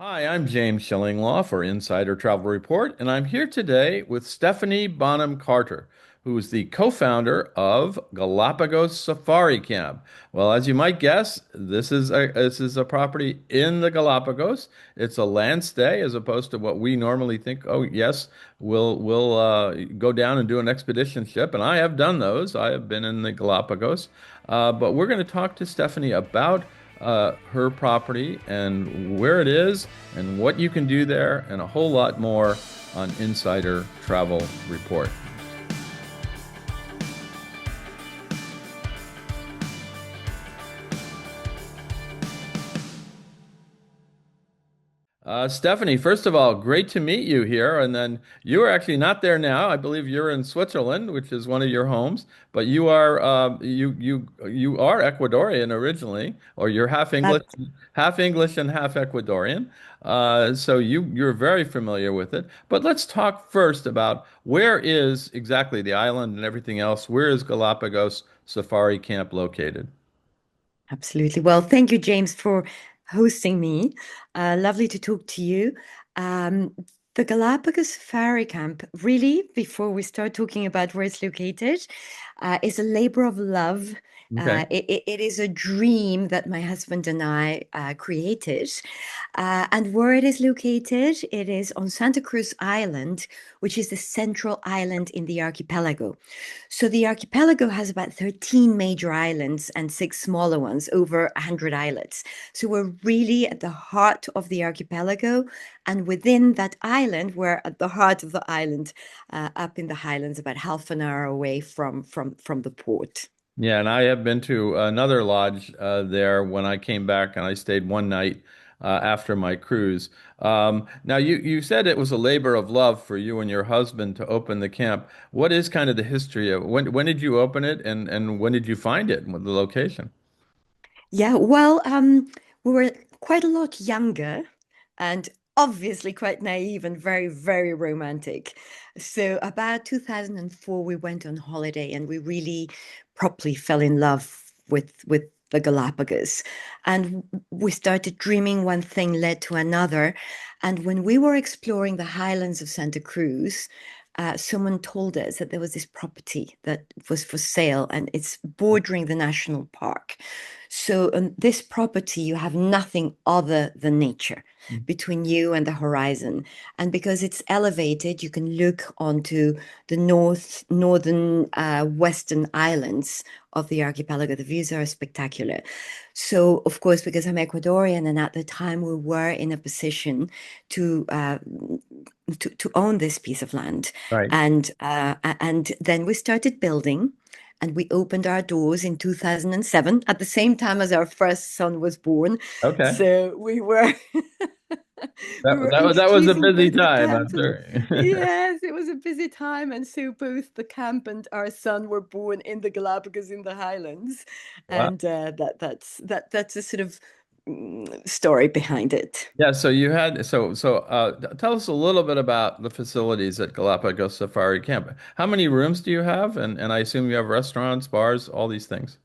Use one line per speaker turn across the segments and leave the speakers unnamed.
Hi, I'm James Shillinglaw for Insider Travel Report, and I'm here today with Stephanie Bonham Carter, who is the co-founder of Galapagos Safari Camp. Well, as you might guess, this is a property in the Galapagos. It's a land stay as opposed to what we normally think. Oh, yes, we'll go down and do an expedition ship, and I have done those. I have been in the Galapagos, but we're going to talk to Stephanie about her property and where it is and what you can do there and a whole lot more on Insider Travel Report. Stephanie, first of all, great to meet you here. And then you are actually not there now. I believe you're in Switzerland, which is one of your homes, but you are Ecuadorian originally, or you're half English and half Ecuadorian. So you're very familiar with it. But let's talk first about where is exactly the island and everything else. Where is Galapagos Safari Camp located?
Absolutely. Well, thank you, James, for hosting me. Lovely to talk to you. Um, the Galapagos Safari Camp, really, before we start talking about where it's located, is a labor of love.
Okay.
It is a dream that my husband and I created. And where it is located, it is on Santa Cruz Island, which is the central island in the archipelago. So the archipelago has about 13 major islands and six smaller ones, over 100 islets. So we're really at the heart of the archipelago. And within that island, we're at the heart of the island, up in the highlands, about half an hour away from the port.
Yeah, and I have been to another lodge there when I came back, and I stayed one night after my cruise. Now, you said it was a labor of love for you and your husband to open the camp. What is kind of the history of when did you open it, and when did you find it, the location?
Yeah, well, we were quite a lot younger and obviously quite naive and very, very romantic. So about 2004, we went on holiday and we really properly fell in love with the Galapagos. And we started dreaming, one thing led to another. And when we were exploring the highlands of Santa Cruz, someone told us that there was this property that was for sale and it's bordering the national park. So on this property, you have nothing other than nature between you and the horizon. And because it's elevated, you can look onto the northern, western islands of the archipelago. The views are spectacular. So, of course, because I'm Ecuadorian, and at the time we were in a position to to own this piece of land,
Right.
and then we started building. And we opened our doors in 2007 at the same time as our first son was born.
Okay.
So we were we
That
were
that was that was a
introducing
busy
both the
time, I'm
camp and
sure.
yes, it was a busy time. And so both the camp and our son were born in the Galapagos in the Highlands.
Wow.
And that's a sort of story behind it.
Yeah, so you had tell us a little bit about the facilities at Galapagos Safari Camp. How many rooms do you have? And I assume you have restaurants, bars, all these things.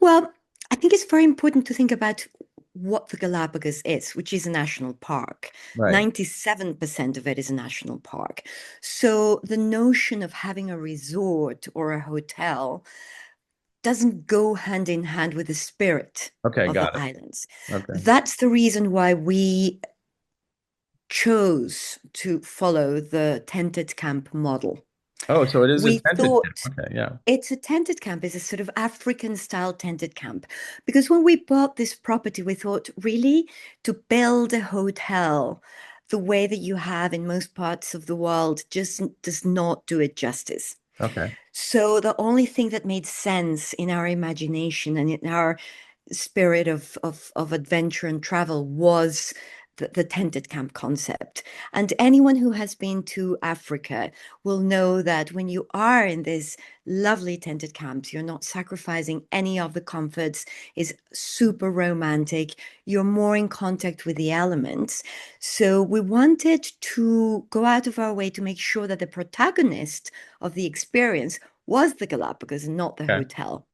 Well, I think it's very important to think about what the Galapagos is, which is a national park.
Right.
97% of it is a national park. So the notion of having a resort or a hotel doesn't go hand in hand with the spirit
Okay,
of the
got it.
islands.
Okay.
That's the reason why we chose to follow the tented camp model.
Oh, so it is a
We
tented camp.
thought
Okay, yeah.
it's a tented camp, it's a sort of African style tented camp. Because when we bought this property, we thought really to build a hotel the way that you have in most parts of the world just does not do it justice.
Okay.
So the only thing that made sense in our imagination and in our spirit of adventure and travel was the tented camp concept. And anyone who has been to Africa will know that when you are in these lovely tented camps, you're not sacrificing any of the comforts, is super romantic. You're more in contact with the elements. So we wanted to go out of our way to make sure that the protagonist of the experience was the Galapagos and not the
Okay.
hotel.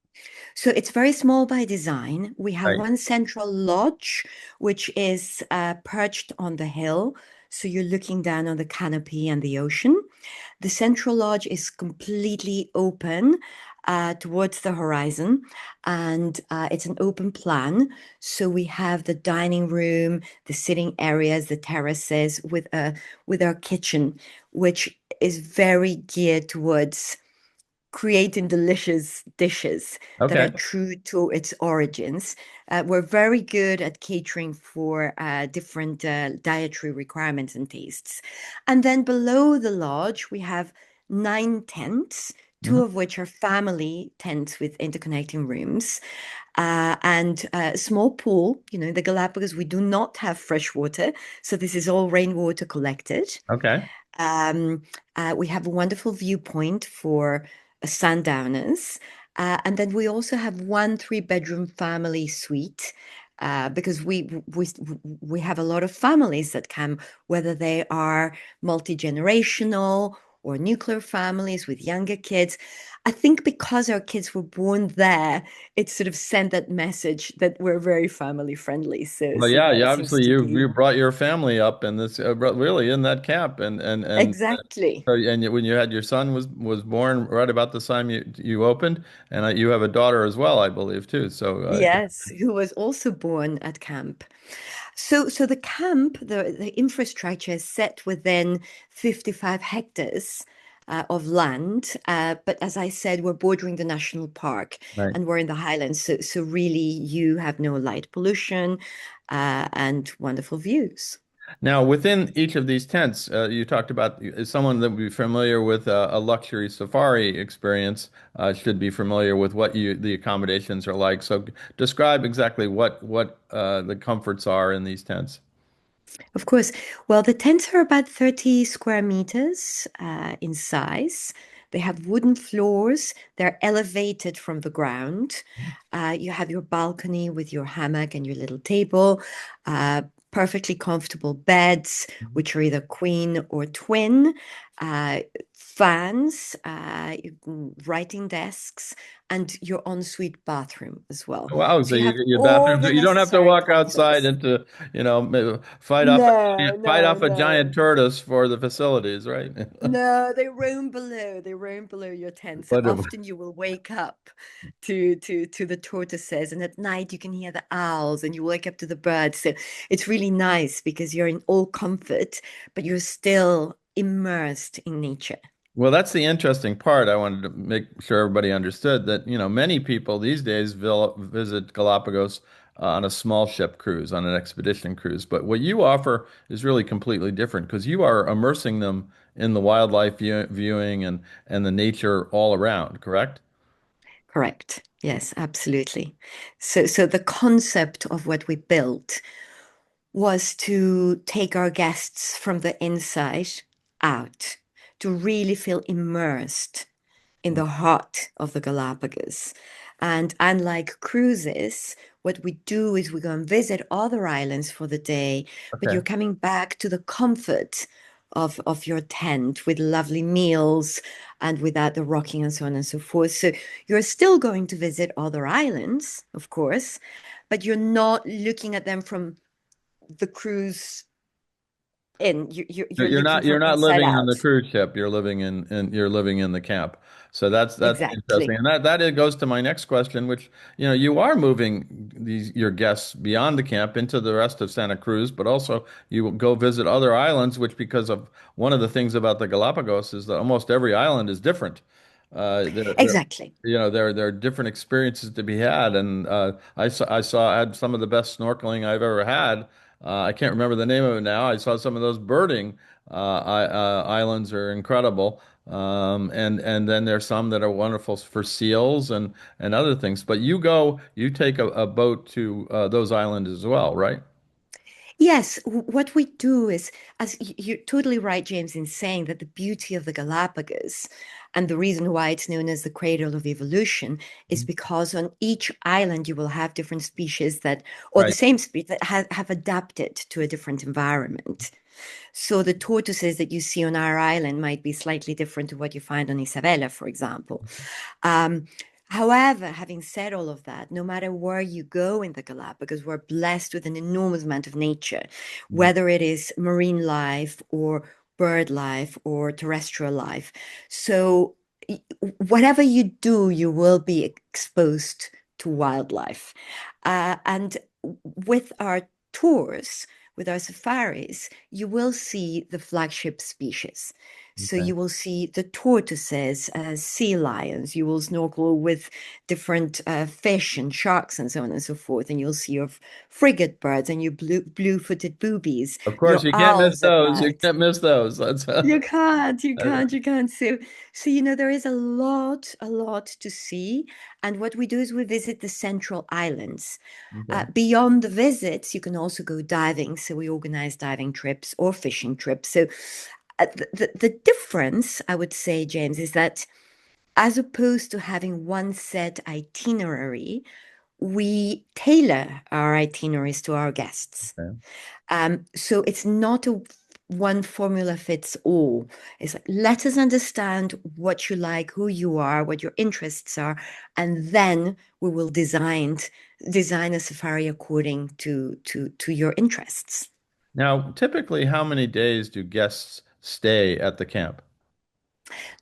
So it's very small by design. We have
Right.
one central lodge, which is perched on the hill. So you're looking down on the canopy and the ocean. The central lodge is completely open towards the horizon, and it's an open plan. So we have the dining room, the sitting areas, the terraces with our kitchen, which is very geared towards creating delicious dishes that are
Okay.
true to its origins. We're very good at catering for different dietary requirements and tastes. And then below the lodge, we have 9 tents, two
Mhm.
of which are family tents with interconnecting rooms, and a small pool. You know, in the Galapagos, we do not have fresh water, so this is all rainwater collected.
Okay.
Um, we have a wonderful viewpoint for sundowners. And then we also have one three-bedroom family suite because we have a lot of families that come, whether they are multi-generational or nuclear families with younger kids. I think because our kids were born there, it sort of sent that message that we're very family friendly. So,
Well,
so
yeah, you
that seems
obviously
to
you
be
brought your family up in this really in that camp, and
exactly.
so when you had your son was born right about the time you opened, and you have a daughter as well, I believe too. So
Yes, who was also born at camp. So the camp, the infrastructure is set within 55 hectares of land. But as I said, we're bordering the national park
right.
and we're in the highlands. So really, you have no light pollution and wonderful views.
Now, within each of these tents, you talked about someone that would be familiar with a luxury safari experience should be familiar with what the accommodations are like. So, describe exactly what the comforts are in these tents.
Of course. Well, the tents are about 30 square meters in size. They have wooden floors. They're elevated from the ground. You have your balcony with your hammock and your little table, uh, perfectly comfortable beds, which are either queen or twin, uh, fans, writing desks, and your ensuite bathroom as well.
Wow, so
So you have
your
all
bathrooms,
the
you don't have to
necessary
walk outside
comforts.
into,
No,
fight
no,
off a
no.
giant tortoise for the facilities, right?
No, they roam below. They roam below your tent. So
Wonderful.
often you will wake up to the tortoises, and at night you can hear the owls, and you wake up to the birds. So it's really nice because you're in all comfort, but you're still immersed in nature.
Well, that's the interesting part. I wanted to make sure everybody understood that, many people these days visit Galapagos on a small ship cruise, on an expedition cruise. But what you offer is really completely different because you are immersing them in the wildlife viewing and the nature all around, correct?
Correct. Yes, absolutely. So the concept of what we built was to take our guests from the inside out, to really feel immersed in the heart of the Galapagos. And unlike cruises, what we do is we go and visit other islands for the day, but
Okay.
you're coming back to the comfort of your tent with lovely meals and without the rocking and so on and so forth. So you're still going to visit other islands, of course, but you're not looking at them from the cruise in. You're looking
You're
from
not
inside
living on the
out.
cruise ship. You're living you're living in the camp. So that's interesting.
Exactly.
And that it goes to my next question, which, you are moving your guests beyond the camp into the rest of Santa Cruz, but also you will go visit other islands, which because of one of the things about the Galapagos is that almost every island is different. There,
Exactly.
there are different experiences to be had, and I had some of the best snorkeling I've ever had. I can't remember the name of it now. I saw some of those birding islands are incredible, and then there's some that are wonderful for seals and other things. But you take a boat to those islands as well, right?
Yes, what we do is, as you're totally right, James, in saying that the beauty of the Galapagos and the reason why it's known as the cradle of evolution is because on each island you will have different species or the
Right.
same species that have adapted to a different environment. So the tortoises that you see on our island might be slightly different to what you find on Isabella, for example. Um, However, having said all of that, no matter where you go in the Galapagos, we're blessed with an enormous amount of nature,
Mhm.
whether it is marine life or bird life or terrestrial life. So, whatever you do, you will be exposed to wildlife. And with our tours, with our safaris, you will see the flagship species. So
Okay.
you will see the tortoises, sea lions. You will snorkel with different fish and sharks and so on and so forth. And you'll see your frigate birds and your blue-footed boobies,
Of course,
your
you can't miss
owls at
those. You
night.
can't miss those. That's
You can't, you
uh,
can't, you can't. So there is a lot to see. And what we do is we visit the central islands.
okay.
Beyond the visits, you can also go diving. So we organize diving trips or fishing trips. So the difference, I would say, James, is that as opposed to having one set itinerary, we tailor our itineraries to our guests.
Okay.
So it's not a one formula fits all. It's like, let us understand what you like, who you are, what your interests are, and then we will design a safari according to your interests.
Now, typically, how many days do guests stay at the camp?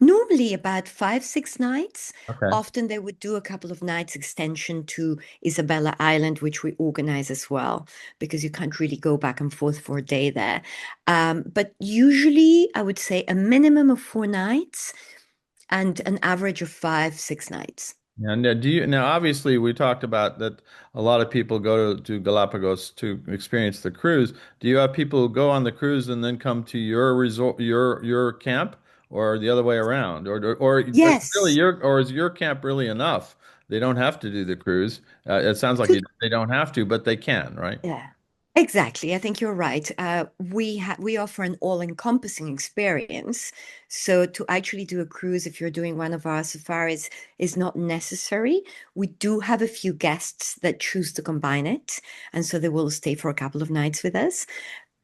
Normally about 5, 6 nights.
Okay.
Often they would do a couple of nights extension to Isabella Island, which we organize as well, because you can't really go back and forth for a day there. But usually I would say a minimum of 4 nights and an average of 5, 6 nights.
And do you now? Obviously, we talked about that. A lot of people go to Galapagos to experience the cruise. Do you have people who go on the cruise and then come to your resort, your camp, or the other way around, or really
Yes.
or is your camp really enough? They don't have to do the cruise. It sounds like
Good.
they don't have to, but they can, right?
Yeah, exactly. I think you're right. We offer an all-encompassing experience. So to actually do a cruise, if you're doing one of our safaris, is not necessary. We do have a few guests that choose to combine it, and so they will stay for a couple of nights with us.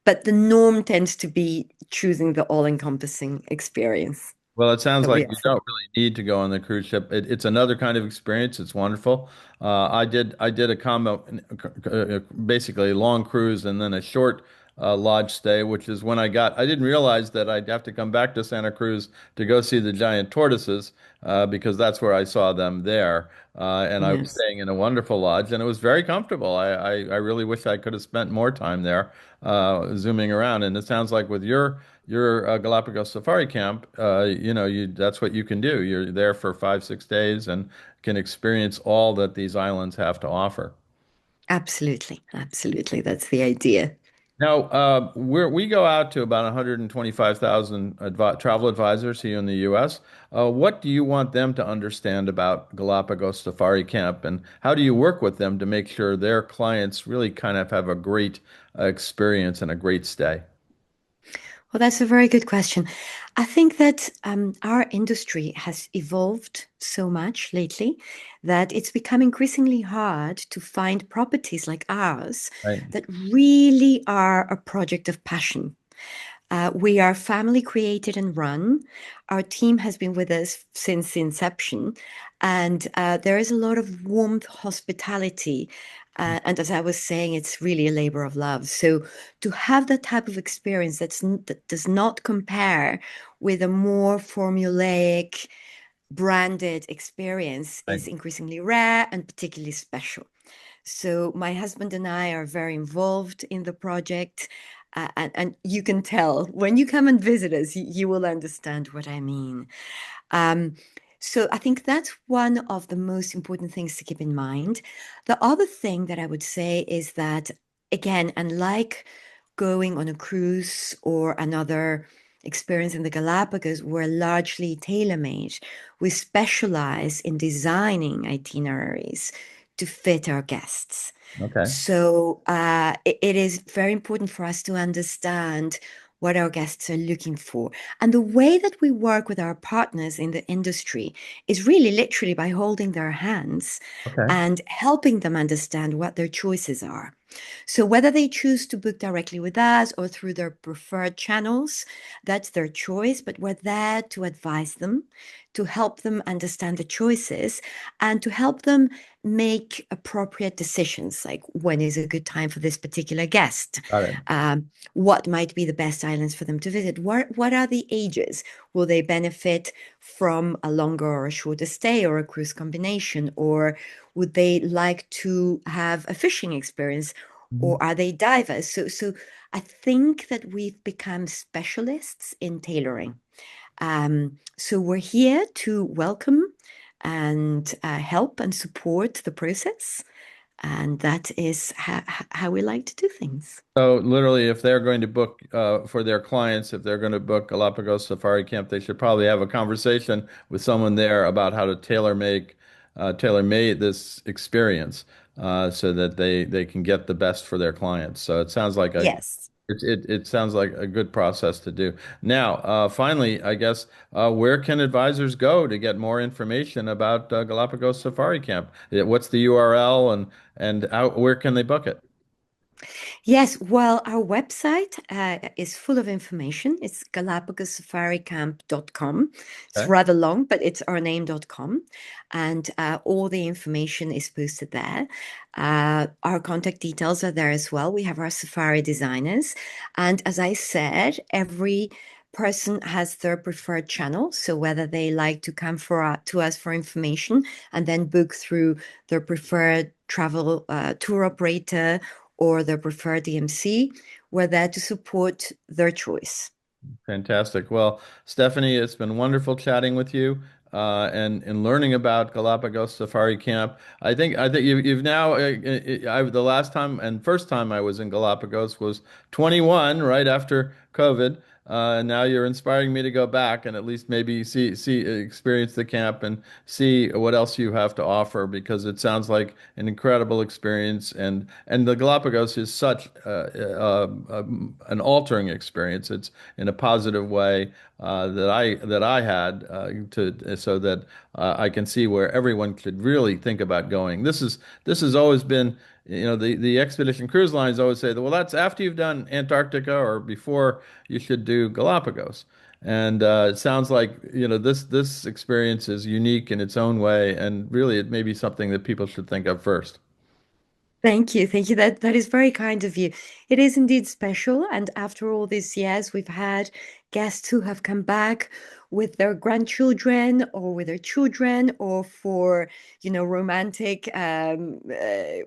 But the norm tends to be choosing the all-encompassing experience
Well, it sounds
that we
like you
offer.
don't really need to go on the cruise ship. It's another kind of experience. It's wonderful. I did a combo, basically a long cruise and then a short lodge stay, which is when I didn't realize that I'd have to come back to Santa Cruz to go see the giant tortoises because that's where I saw them there. And I was
Yes.
staying in a wonderful lodge and it was very comfortable. I really wish I could have spent more time there zooming around. And it sounds like with your Galapagos Safari Camp, that's what you can do. You're there for 5, 6 days and can experience all that these islands have to offer.
Absolutely. Absolutely. That's the idea.
Now, we go out to about 125,000 travel advisors here in the U.S. What do you want them to understand about Galapagos Safari Camp, and how do you work with them to make sure their clients really kind of have a great experience and a great stay?
Well, that's a very good question. I think that our industry has evolved so much lately that it's become increasingly hard to find properties like ours
Right.
that really are a project of passion. We are family created and run. Our team has been with us since the inception, and there is a lot of warmth, hospitality. And as I was saying, it's really a labor of love. So to have that type of experience that does not compare with a more formulaic, branded experience
Right.
is increasingly rare and particularly special. So my husband and I are very involved in the project. And you can tell when you come and visit us, you will understand what I mean. Um, so I think that's one of the most important things to keep in mind. The other thing that I would say is that, again, unlike going on a cruise or another experience in the Galapagos, we're largely tailor-made. We specialize in designing itineraries to fit our guests.
Okay.
So it is very important for us to understand what our guests are looking for. And the way that we work with our partners in the industry is really literally by holding their hands
Okay.
and helping them understand what their choices are. So whether they choose to book directly with us or through their preferred channels, that's their choice, but we're there to advise them, to help them understand the choices, and to help them make appropriate decisions, like when is a good time for this particular guest,
Got it.
what might be the best islands for them to visit, what are the ages, will they benefit from a longer or a shorter stay or a cruise combination, or would they like to have a fishing experience,
Mhm.
or are they divers? So I think that we've become specialists in tailoring. So we're here to welcome and help and support the process. And that is how we like to do things.
So literally, if they're going to book for their clients, if they're going to book Galapagos Safari Camp, they should probably have a conversation with someone there about how to tailor made this experience so that they can get the best for their clients. So it sounds like
Yes.
it sounds like a good process to do. Now, finally, I guess where can advisors go to get more information about Galapagos Safari Camp? What's the URL and where can they book it?
Yes, well, our website is full of information. It's galapagossafaricamp.com. It's
Okay.
rather long, but it's our name.com. And all the information is posted there. Our contact details are there as well. We have our safari designers. And as I said, every person has their preferred channel. So whether they like to come to us for information and then book through their preferred travel tour operator or their preferred DMC, we're there to support their choice.
Fantastic. Well, Stephanie, it's been wonderful chatting with you and learning about Galapagos Safari Camp. I think you've now the last time and first time I was in Galapagos was 21, right after COVID. And now you're inspiring me to go back and at least maybe see experience the camp and see what else you have to offer because it sounds like an incredible experience and the Galapagos is such an altering experience. It's in a positive way that I had to so that I can see where everyone should really think about going. This has always been, the expedition cruise lines always say that, well, that's after you've done Antarctica or before you should do Galapagos. And it sounds like, this experience is unique in its own way, and really it may be something that people should think of first.
Thank you. Thank you. That is very kind of you. It is indeed special. And after all these years, we've had guests who have come back with their grandchildren or with their children or for, romantic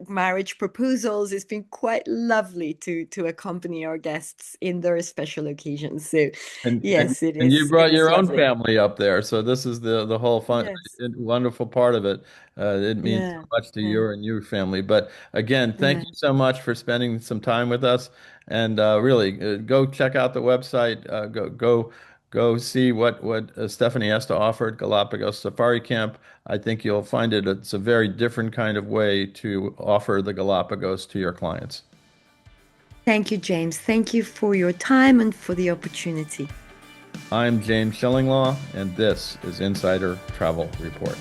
marriage proposals. It's been quite lovely to accompany our guests in their special occasions. So
And and
yes, it
and you
is it
brought
is
your own
lovely.
family up there, so this is the whole fun,
Yes.
wonderful part of it. It means so
Yeah.
much to
Yeah.
you and your family. But again, thank
Yeah.
you so much for spending some time with us, and really go check out the website. Go see what Stephanie has to offer at Galapagos Safari Camp. I think you'll find it's a very different kind of way to offer the Galapagos to your clients.
Thank you, James. Thank you for your time and for the opportunity.
I'm James Shillinglaw, and this is Insider Travel Report.